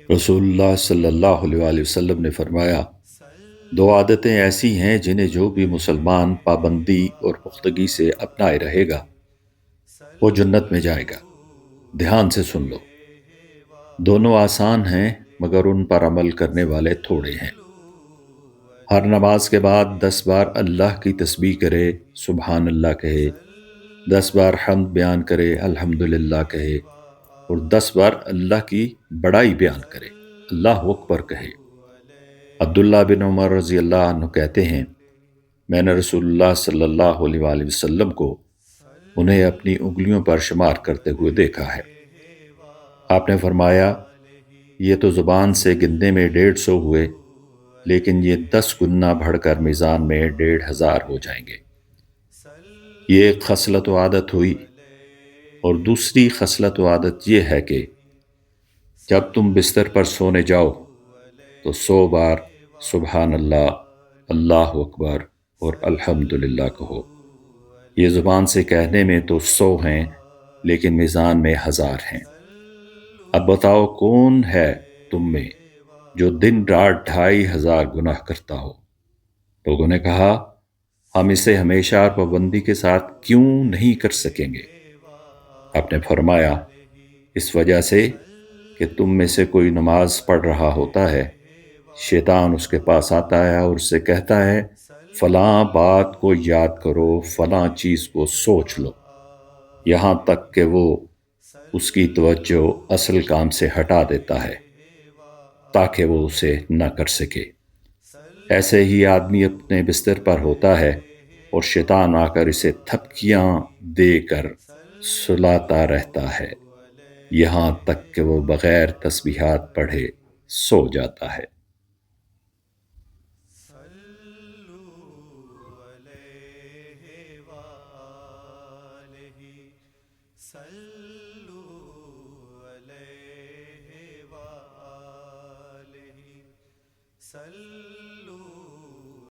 रसूलुल्लाह सल्लल्लाहु अलैहि वसल्लम ने फरमाया, दो आदतें ऐसी हैं जिन्हें जो भी मुसलमान पाबंदी और पुख्तगी से अपनाए रहेगा वो जन्नत में जाएगा। ध्यान से सुन लो। दोनों आसान हैं मगर उन पर अमल करने वाले थोड़े हैं। हर नमाज के बाद 10 बार अल्लाह की तस्बीह करे, सुबहान अल्लाह कहे, 10 बार हम्द बयान करे, अल्हम्दुलिल्लाह कहे और 10 बार अल्लाह की बड़ाई बयान करे, अल्लाह अकबर कहे। अब्दुल्ला बिन उमर रज़ी अल्लाह अन्हु कहते हैं, मैंने रसूलुल्लाह सल्लल्लाहु अलैहि वसल्लम को उन्हें अपनी उंगलियों पर शुमार करते हुए देखा है। आपने फरमाया, ये तो ज़ुबान से गिनने में 150 हुए, लेकिन ये 10 गुना बढ़कर मीज़ान में 1500 हो जाएंगे। ये एक खसलत व आदत हुई। और दूसरी खसलत व आदत ये है कि जब तुम बिस्तर पर सोने जाओ तो 100 बार सुबहान अल्लाह, अल्लाह अकबर और अल्हम्दुलिल्लाह कहो। ये ज़ुबान से कहने में तो 100 हैं, लेकिन मीज़ान में 1000 हैं। अब बताओ कौन है तुम में जो दिन रात 2500 गुनाह करता हो। लोगों ने कहा, हम इसे हमेशा और पाबंदी के साथ क्यों नहीं कर सकेंगे। आपने फरमाया, इस वजह से कि तुम में से कोई नमाज पढ़ रहा होता है, शैतान उसके पास आता है और उससे कहता है, फलां बात को याद करो, फलां चीज़ को सोच लो, यहाँ तक कि वो उसकी तवज्जो असल काम से हटा देता है ताकि वो उसे न कर सके। ऐसे ही आदमी अपने बिस्तर पर होता है और शैतान आकर इसे थपकियां देकर सुलाता रहता है, यहाँ तक कि वो बगैर तस्बीहात पढ़े सो जाता है। सल्लल्लाहु